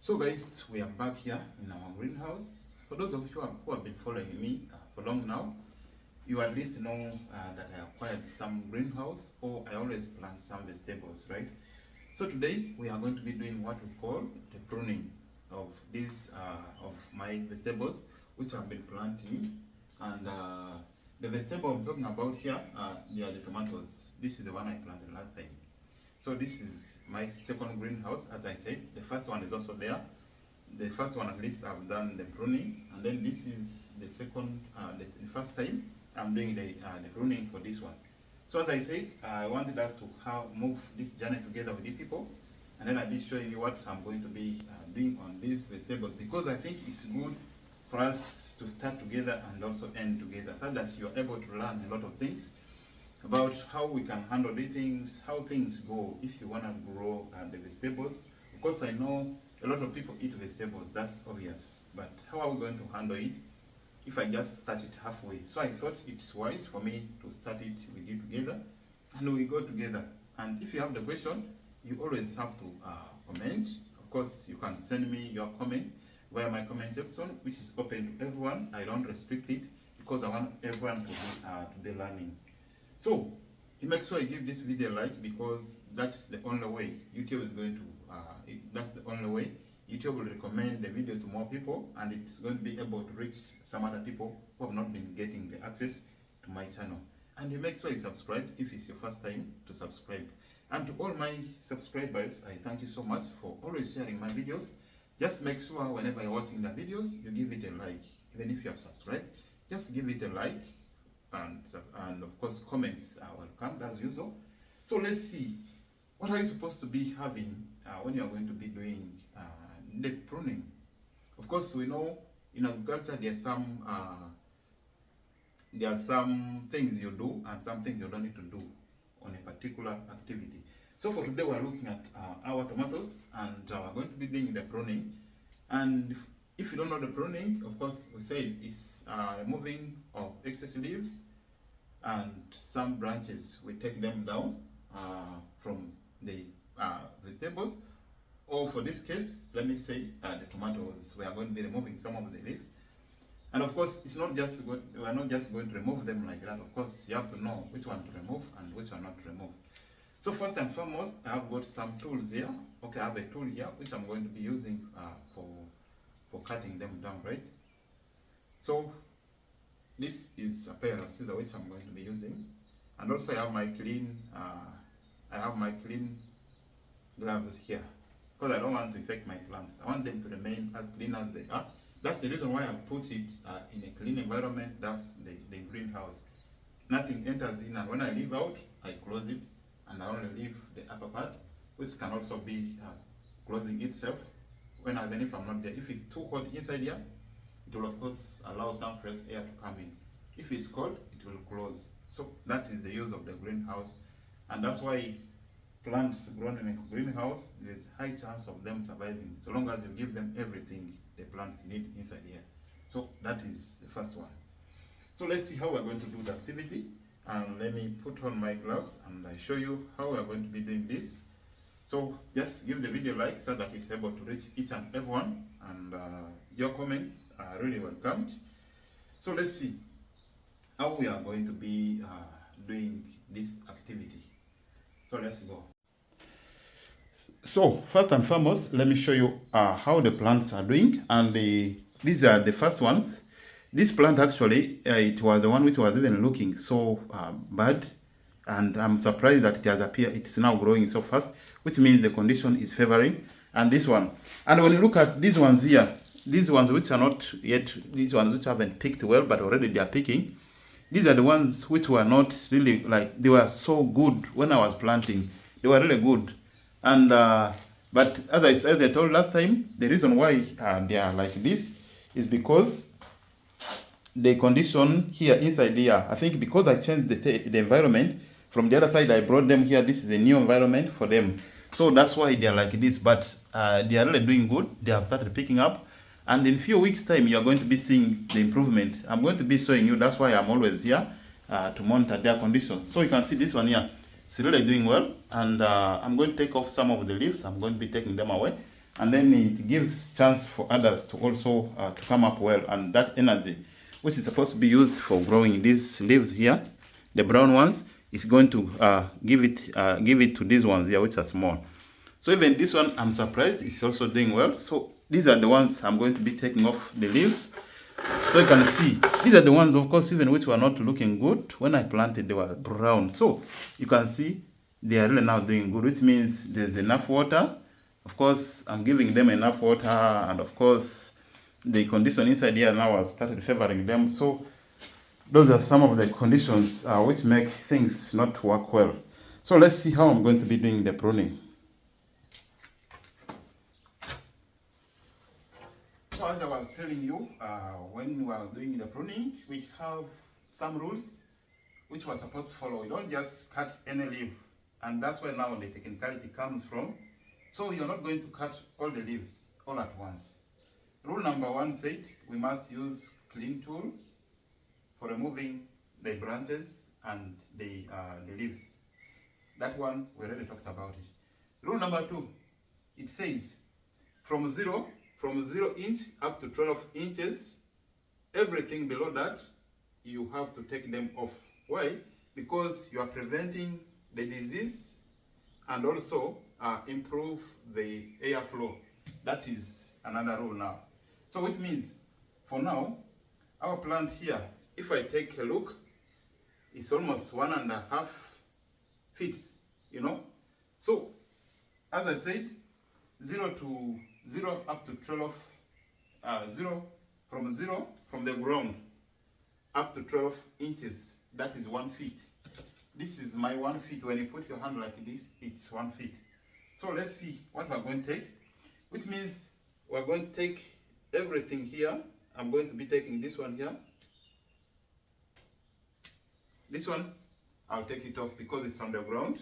So guys, we are back here in our greenhouse. For those of you who have been following me for long now, you at least know that I acquired some greenhouse, or I always plant some vegetables, right? So today we are going to be doing what we call the pruning of these of my vegetables which I've been planting. And the vegetable I'm talking about here, they are the tomatoes. This is the one I planted last time. So this is my second greenhouse. As I said, the first one is also there. The first one, at least, I've done the pruning, and then this is the second, the first time I'm doing the pruning for this one. So as I said, I wanted us to move this journey together with the people, and then I'll be showing you what I'm going to be doing on these vegetables, because I think it's good for us to start together and also end together, so that you're able to learn a lot of things about how we can handle the things, how things go if you want to grow the vegetables. Of course, I know a lot of people eat vegetables, that's obvious, but how are we going to handle it if I just start it halfway? So I thought it's wise for me to start it with you together, and we go together. And if you have the question, you always have to comment. Of course, you can send me your comment via my comment section, which is open to everyone. I don't restrict it because I want everyone to be learning. So, make sure I give this video a like, because that's the only way YouTube is going to, that's the only way YouTube will recommend the video to more people, and it's going to be able to reach some other people who have not been getting the access to my channel. And you make sure you subscribe if it's your first time to subscribe. And to all my subscribers, I thank you so much for always sharing my videos. Just make sure whenever you're watching the videos, you give it a like. Even if you have subscribed, just give it a like. And of course, comments are welcome as usual. So let's see, what are you supposed to be having when you are going to be doing the pruning? Of course, we know in agriculture there are some things you do and some things you don't need to do on a particular activity. So for today, we're looking at our tomatoes, and we're going to be doing the pruning. And if you don't know the pruning, of course, we say it's removing of excess leaves and some branches. We take them down from the vegetables, or for this case, let me say the tomatoes. We are going to be removing some of the leaves. And of course, it's not just we are not just going to remove them like that. Of course, you have to know which one to remove and which one not to remove. So first and foremost, I have got some tools here. Okay, I have a tool here which I'm going to be using for cutting them down, right? So this is a pair of scissors which I'm going to be using, and also I have my clean gloves here, because I don't want to infect my plants. I want them to remain as clean as they are. That's the reason why I put it in a clean environment. That's the greenhouse. Nothing enters in, and when I leave out, I close it, and I only leave the upper part, which can also be closing itself even if I'm not there. If it's too hot inside here, it will of course allow some fresh air to come in. If it's cold, it will close. So that is the use of the greenhouse, and that's why plants grown in a greenhouse, there's high chance of them surviving, so long as you give them everything the plants need inside here. So that is the first one. So let's see how we're going to do the activity, and let me put on my gloves and I show you how we're going to be doing this. So just give the video a like so that it's able to reach each and everyone, and your comments are really welcomed. So let's see how we are going to be doing this activity. So let's go. So first and foremost, let me show you how the plants are doing, and these are the first ones. This plant actually, it was the one which was even looking so bad, and I'm surprised that it has appeared. It's now growing so fast, which means the condition is favoring. And this one, and when you look at these ones here, these ones which are not yet, these ones which haven't picked well, but already they are picking. These are the ones which were not really, like, they were so good when I was planting. They were really good. And but as I told last time, the reason why they are like this is because the condition here inside here, I think because I changed the environment from the other side, I brought them here. This is a new environment for them, so that's why they are like this. But they are really doing good. They have started picking up, and in a few weeks time you are going to be seeing the improvement. I'm going to be showing you. That's why I'm always here to monitor their conditions. So you can see this one here, it's really doing well, and I'm going to take off some of the leaves. I'm going to be taking them away, and then it gives chance for others to also to come up well, and that energy which is supposed to be used for growing these leaves here, the brown ones, is going to give it to these ones here which are small. So even this one, I'm surprised it's also doing well. So these are the ones I'm going to be taking off the leaves. So you can see, these are the ones, of course, even which were not looking good. When I planted, they were brown. So you can see they are really now doing good, which means there's enough water. Of course, I'm giving them enough water, and of course, the condition inside here now has started favoring them. So those are some of the conditions which make things not work well. So let's see how I'm going to be doing the pruning. So as I was telling you, when we are doing the pruning, we have some rules which we're supposed to follow. We don't just cut any leaf, and that's where now the technicality comes from. So you're not going to cut all the leaves all at once. Rule number 1 said we must use clean tool for removing the branches and the leaves. That one, we already talked about it. Rule number 2, it says from 0 inch up to 12 inches, everything below that, you have to take them off. Why? Because you are preventing the disease and also improve the airflow. That is another rule now. So which means, for now, our plant here, if I take a look, it's almost 1.5 feet, you know. So, as I said, 0 up to 12, from the ground up to 12 inches, that is 1 feet. This is my 1 feet. When you put your hand like this, it's 1 feet. So let's see what we're going to take, which means we're going to take everything here. I'm going to be taking this one here. This one, I'll take it off because it's on the ground.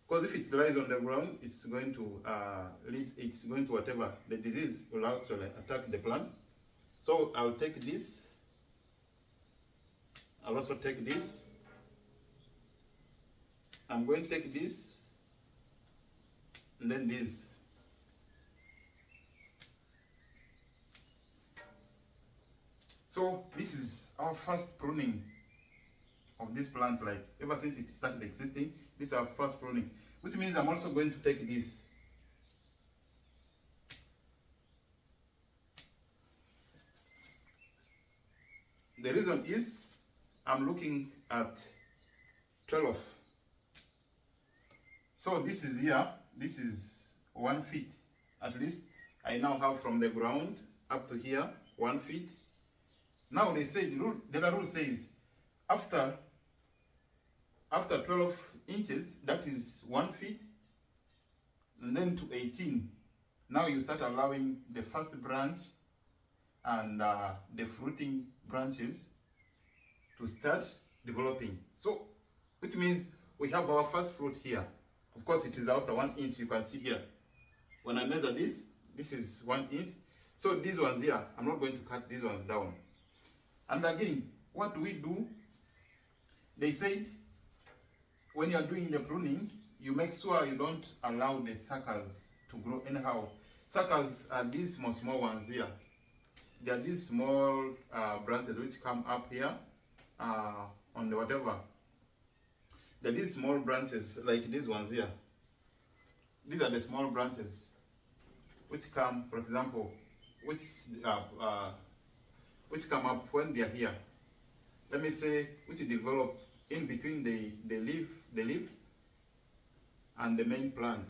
Because if it lies on the ground, it's going to whatever, the disease will actually attack the plant. So I'll take this. I'll also take this. I'm going to take this, and then this. So this is our first pruning of this plant. Like ever since it started existing, this is our first pruning, which means I'm also going to take this. The reason is I'm looking at 12. So this is here, this is 1 feet. At least I now have from the ground up to here 1 feet. Now they say the rule says after 12 inches, that is 1 feet, and then to 18, now you start allowing the first branch and the fruiting branches to start developing. So which means we have our first fruit here. Of course, it is after 1 inch. You can see here. When I measure this, this is 1 inch. So these ones here, I'm not going to cut these ones down. And again, what do we do? They said, when you are doing the pruning, you make sure you don't allow the suckers to grow anyhow. Suckers are these small ones here. They are these small branches which come up here on the whatever. There are these small branches like these ones here. These are the small branches which come, for example, which come up when they are here. Let me say, which develop in between the leaves and the main plant.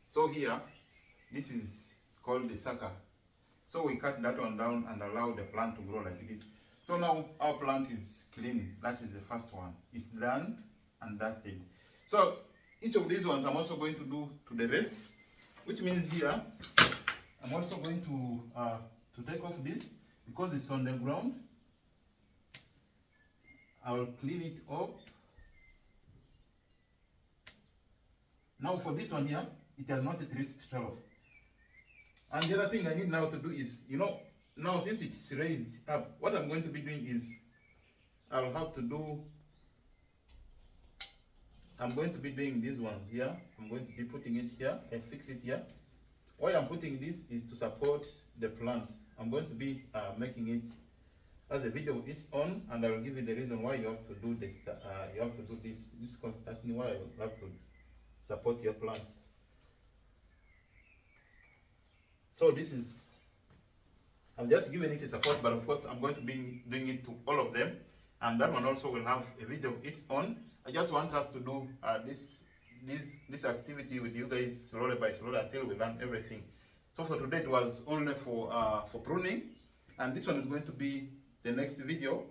So here, this is called the sucker. So we cut that one down and allow the plant to grow like this. So now our plant is clean. That is the first one. It's done and dusted. So each of these ones I'm also going to do to the rest, which means here I'm also going to take off this because it's on the ground. I'll clean it up. Now for this one here, it has not reached 12. And the other thing I need now to do is, now since it's raised up, what I'm going to be doing is, I'm going to be doing these ones here. I'm going to be putting it here and fix it here. Why I'm putting this is to support the plant. I'm going to be making it as a video its own, and I will give you the reason why you have to do this. You have to do this constantly. Why you have to support your plants. So this is, I'm just giving it a support, but of course I'm going to be doing it to all of them, and that one also will have a video its own. I just want us to do this activity with you guys slowly by slowly until we learn everything. So for today it was only for pruning, and this one is going to be the next video.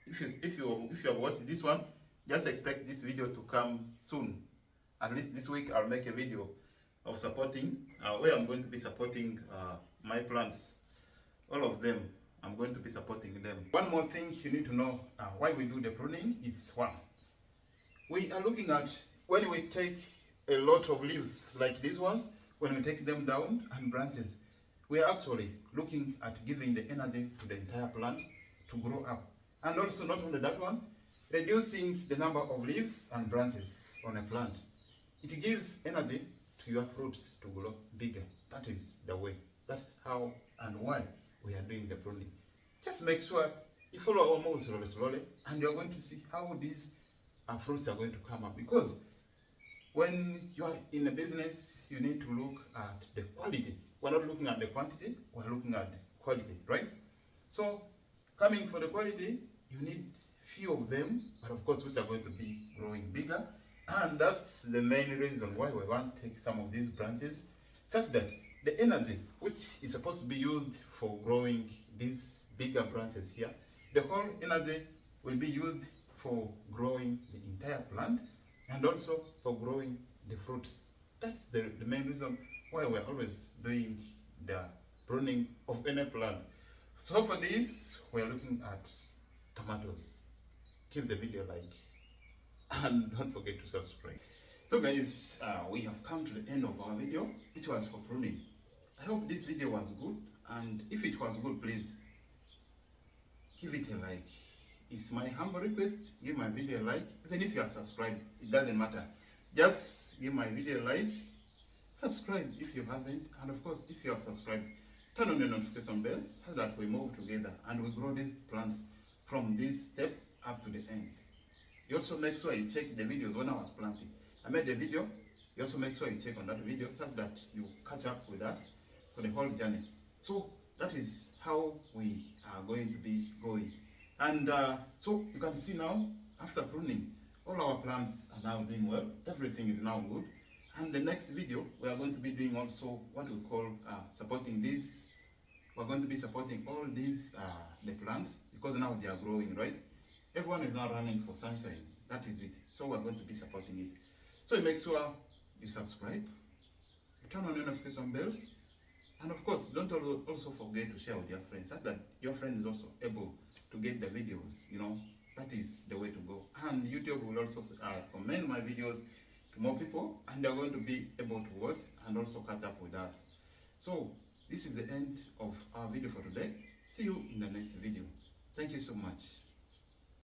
If you have watched this one, just expect this video to come soon. At least this week I'll make a video of supporting where I'm going to be supporting my plants, all of them. I'm going to be supporting them. One more thing you need to know why we do the pruning is one. We are looking at when we take a lot of leaves like these ones, when we take them down and branches, we are actually looking at giving the energy to the entire plant to grow up. And also not only that one, reducing the number of leaves and branches on a plant. It gives energy to your fruits to grow bigger. That is the way. That's how and why we are doing the pruning. Just make sure you follow our moves slowly, and you're going to see how these fruits are going to come up. Because when you are in a business, you need to look at the quality. We're not looking at the quantity, we're looking at the quality, right? So, coming for the quality, you need few of them, but of course, which are going to be growing bigger. And that's the main reason why we want to take some of these branches, such that the energy, which is supposed to be used for growing these bigger branches here, the whole energy will be used for growing the entire plant and also for growing the fruits. That's the main reason why we're always doing the pruning of any plant. So for this, we're looking at tomatoes. Give the video a like and don't forget to subscribe. So guys, we have come to the end of our video, which was for pruning. I hope this video was good, and if it was good, please give it a like. It's my humble request, give my video a like. Even if you are subscribed, it doesn't matter. Just give my video a like, subscribe if you haven't, and of course, if you have subscribed, turn on the notification bell so that we move together and we grow these plants from this step up to the end. You also make sure you check the videos when I was planting. I made the video. You also make sure you check on that video so that you catch up with us for the whole journey. So that is how we are going to be going. And so you can see now, after pruning, all our plants are now doing well. Everything is now good. And the next video, we are going to be doing also what we call supporting this. We're going to be supporting all these the plants, because now they are growing, right? Everyone is now running for sunshine. That is it. So we're going to be supporting it. So you make sure you subscribe, you turn on the notification bells, and of course, don't also forget to share with your friends so that your friend is also able to get the videos. You know, that is the way to go. And YouTube will also recommend my videos to more people, and they're going to be able to watch and also catch up with us. So this is the end of our video for today. See you in the next video. Thank you so much.